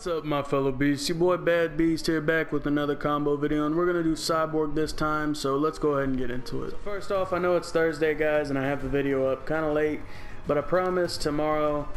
What's up, my fellow beasts? Your boy Bad Beast here, back with another combo video, and we're gonna do Cyborg this time, so let's go ahead and get into it. So first off, I know it's Thursday, guys, and I have the video up kind of late, but I promise tomorrow,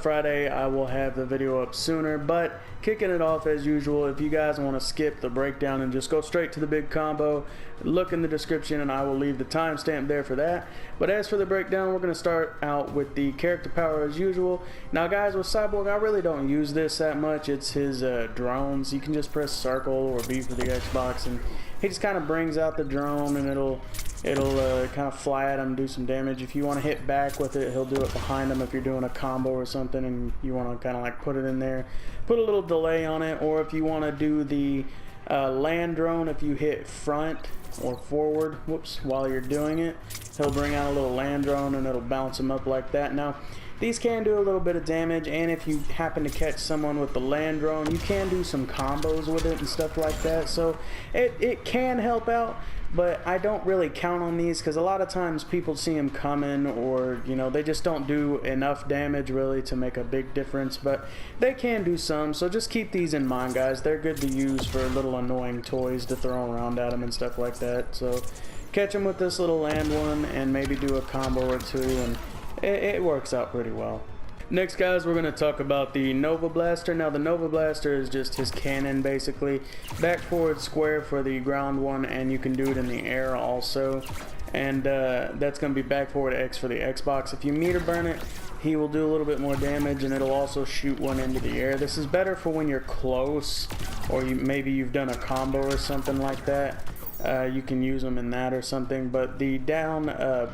Friday, I will have the video up sooner. But kicking it off as usual, if you guys want to skip the breakdown and just go straight to the big combo, look in the description and I will leave the timestamp there for that. But as for the breakdown, we're going to start out with the character power as usual. Now guys, with Cyborg, I really don't use this that much. It's his drones. You can just press circle or B for the Xbox and he just kind of brings out the drone and it'll kind of fly at him and do some damage. If you want to hit back with it, he'll do it behind him if you're doing a combo or something and you want to kind of like put it in there, put a little delay on it. Or if you want to do the land drone, if you hit front or forward, whoops, while you're doing it, he'll bring out a little land drone and it'll bounce him up like that. Now these can do a little bit of damage, and if you happen to catch someone with the land drone, you can do some combos with it and stuff like that, so it can help out. But I don't really count on these because a lot of times people see them coming, or you know, they just don't do enough damage really to make a big difference, but they can do some, so just keep these in mind, guys. They're good to use for little annoying toys to throw around at them and stuff like that. So catch them with this little land one and maybe do a combo or two, and it works out pretty well. Next, guys, we're going to talk about the Nova Blaster. Now the Nova Blaster is just his cannon basically. Back, forward, square for the ground one, and you can do it in the air also. And that's going to be back, forward, X for the Xbox. If you meter burn it, he will do a little bit more damage, and it'll also shoot one into the air. This is better for when you're close, or maybe you've done a combo or something like that. You can use them in that or something. But the down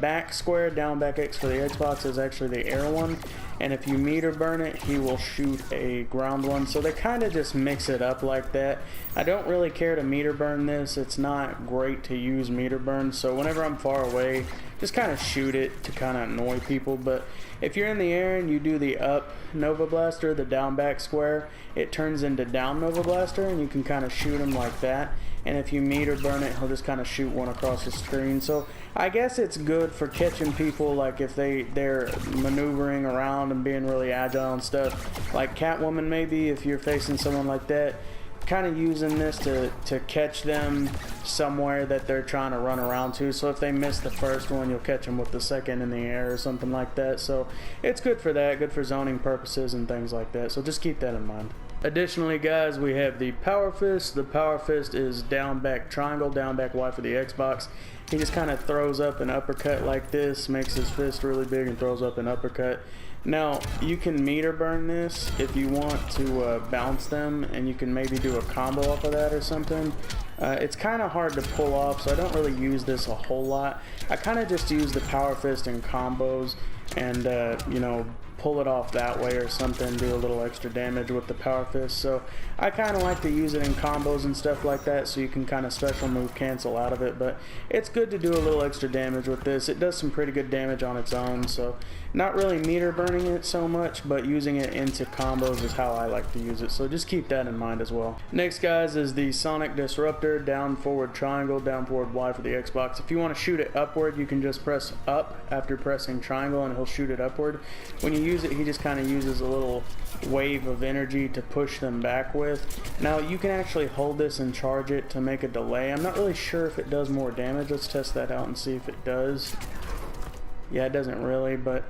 back square, down back X for the Xbox is actually the air one, and if you meter burn it, he will shoot a ground one. So they kind of just mix it up like that. I don't really care to meter burn this. It's not great to use meter burn, so whenever I'm far away, just kind of shoot it to kind of annoy people. But if you're in the air and you do the up Nova Blaster, the down back square, it turns into down Nova Blaster, and you can kind of shoot him like that. And if you meter burn it, he'll just kind of shoot one across the screen. So I guess it's good for catching people, like if they're maneuvering around and being really agile and stuff, like Catwoman maybe. If you're facing someone like that, kind of using this to catch them somewhere that they're trying to run around to. So if they miss the first one, you'll catch them with the second in the air or something like that. So it's good for that, good for zoning purposes and things like that. So just keep that in mind. Additionally, guys, we have the Power Fist. The Power Fist is down back triangle, down back Y for the Xbox. He just kind of throws up an uppercut like this, makes his fist really big and throws up an uppercut. Now you can meter burn this if you want to bounce them, and you can maybe do a combo off of that or something. It's kind of hard to pull off, so I don't really use this a whole lot. I kind of just use the Power Fist in combos and you know, pull it off that way or something, do a little extra damage with the Power Fist. So I kind of like to use it in combos and stuff like that, so you can kind of special move cancel out of it. But it's good to do a little extra damage with this. It does some pretty good damage on its own, so not really meter burning it so much, but using it into combos is how I like to use it, so just keep that in mind as well. Next, guys, is the Sonic Disruptor, down forward triangle, down forward Y for the Xbox. If you want to shoot it upward, you can just press up after pressing triangle and he'll shoot it upward. When you use it, he just kind of uses a little wave of energy to push them back with. Now you can actually hold this and charge it to make a delay. I'm not really sure if it does more damage. Let's test that out and see if it does. Yeah, it doesn't really, but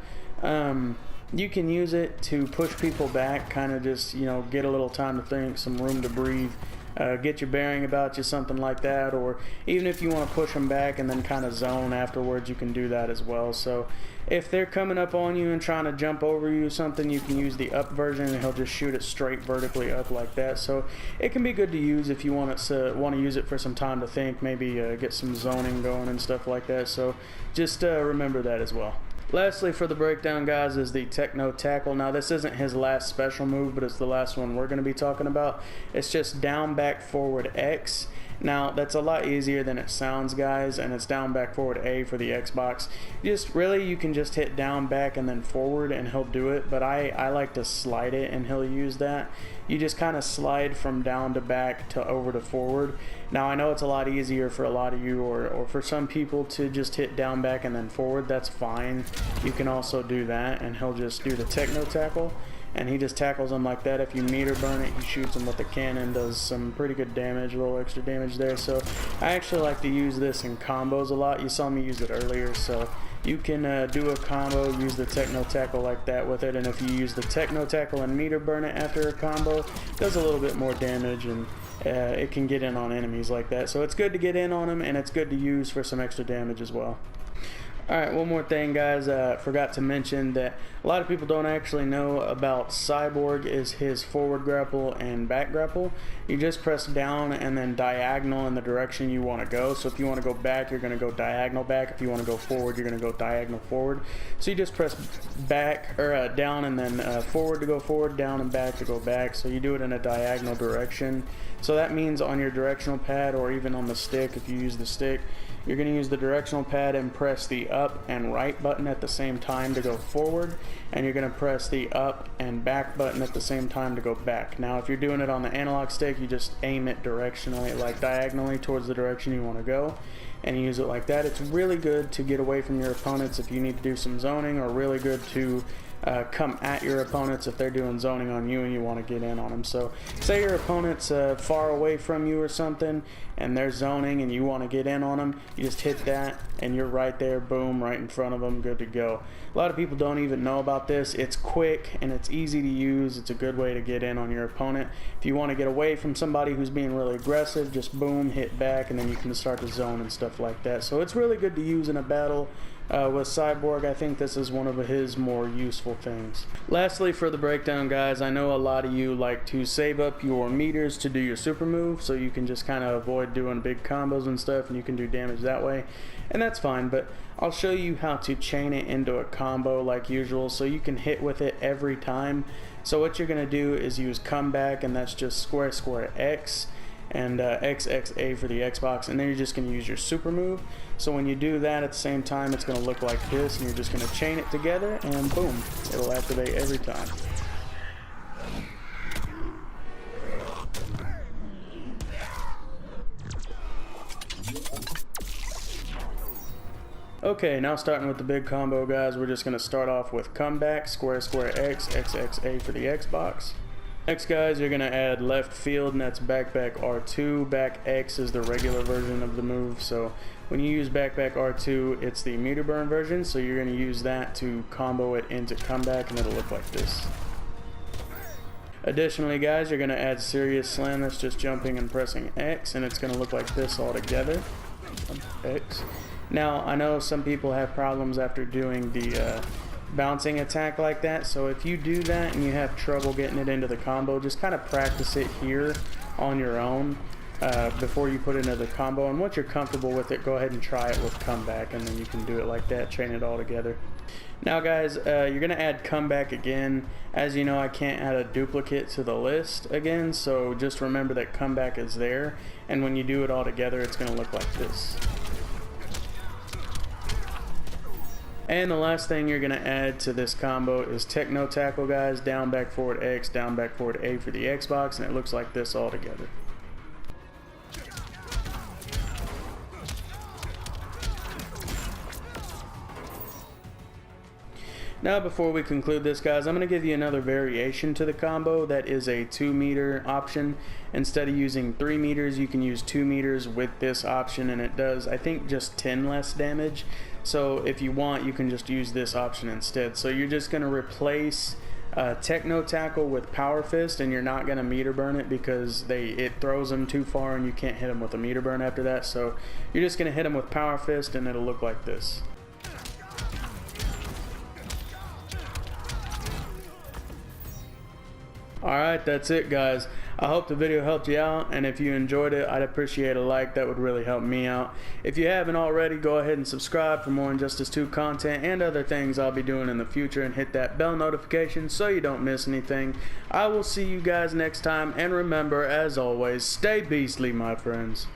you can use it to push people back, kind of just, you know, get a little time to think, some room to breathe, get your bearing about you, something like that. Or even if you want to push them back and then kind of zone afterwards, you can do that as well. So if they're coming up on you and trying to jump over you or something, you can use the up version and he'll just shoot it straight vertically up like that. So it can be good to use if you want to use it for some time to think, maybe get some zoning going and stuff like that. So just remember that as well. Lastly, for the breakdown, guys, is the Techno Tackle. Now this isn't his last special move, but it's the last one we're going to be talking about. It's just down back forward X. Now that's a lot easier than it sounds, guys, and it's down back forward A for the Xbox. You can just hit down back and then forward and he'll do it, but I like to slide it and he'll use that. You just kind of slide from down to back to over to forward. Now I know it's a lot easier for a lot of you, or for some people, to just hit down back and then forward. That's fine. You can also do that and he'll just do the Techno Tackle. and he just tackles them like that. If you meter burn it, he shoots them with the cannon, does some pretty good damage, a little extra damage there. So I actually like to use this in combos a lot. You saw me use it earlier, so you can do a combo, use the techno tackle like that with it, and if you use the techno tackle and meter burn it after a combo, it does a little bit more damage, and it can get in on enemies like that. So it's good to get in on them, and it's good to use for some extra damage as well. Alright, one more thing guys, forgot to mention that a lot of people don't actually know about Cyborg is his forward grapple and back grapple. You just press down and then diagonal in the direction you want to go. So if you want to go back, you're going to go diagonal back. If you want to go forward, you're going to go diagonal forward. So you just press back or down and then forward to go forward, down and back to go back. So you do it in a diagonal direction. So that means on your directional pad or even on the stick, if you use the stick, you're going to use the directional pad and press the up and right button at the same time to go forward, and you're going to press the up and back button at the same time to go back. Now if you're doing it on the analog stick, you just aim it directionally, like diagonally towards the direction you want to go, and use it like that. It's really good to get away from your opponents if you need to do some zoning, or really good to come at your opponents if they're doing zoning on you and you want to get in on them. So say your opponent's far away from you or something and they're zoning and you want to get in on them, you just hit that and you're right there, boom, right in front of them, good to go. A lot of people don't even know about this. It's quick and it's easy to use. It's a good way to get in on your opponent. If you want to get away from somebody who's being really aggressive, just boom, hit back, and then you can start to zone and stuff like that. So it's really good to use in a battle. With Cyborg, I think this is one of his more useful things. Lastly, for the breakdown guys, I know a lot of you like to save up your meters to do your super move, so you can just kind of avoid doing big combos and stuff, and you can do damage that way, and that's fine. But I'll show you how to chain it into a combo like usual, so you can hit with it every time. So what you're going to do is use comeback, and that's just square square X, and XXA for the Xbox, and then you're just going to use your super move. So when you do that at the same time, it's going to look like this, and you're just going to chain it together, and boom, it'll activate every time. Okay, now starting with the big combo guys, we're just going to start off with comeback, square square X, XXA for the Xbox. Next guys, you're going to add left field, and that's back R2. Back X is the regular version of the move, so when you use back R2, it's the meter burn version, so you're going to use that to combo it into comeback, and it'll look like this. Additionally guys, you're going to add serious slam, that's just jumping and pressing X, and it's going to look like this all together. X. Now I know some people have problems after doing the bouncing attack like that, so if you do that and you have trouble getting it into the combo, just kind of practice it here on your own before you put it into the combo, and once you're comfortable with it, go ahead and try it with comeback, and then you can do it like that, chain it all together. Now guys, you're gonna add comeback again. As you know, I can't add a duplicate to the list again, so just remember that comeback is there, and when you do it all together, it's gonna look like this. And the last thing you're going to add to this combo is techno tackle guys, down back forward X, down back forward A for the Xbox, and it looks like this all together. Now before we conclude this guys, I'm going to give you another variation to the combo that is a 2 meter option. Instead of using 3 meters, you can use 2 meters with this option, and it does, I think, just 10 less damage. So if you want, you can just use this option instead. So you're just going to replace techno tackle with power fist, and you're not going to meter burn it because it throws them too far and you can't hit them with a meter burn after that. So you're just going to hit them with power fist, and it'll look like this. Alright, that's it guys. I hope the video helped you out, and if you enjoyed it, I'd appreciate a like. That would really help me out. If you haven't already, go ahead and subscribe for more Injustice 2 content and other things I'll be doing in the future, and hit that bell notification so you don't miss anything. I will see you guys next time, and remember, as always, stay beastly my friends.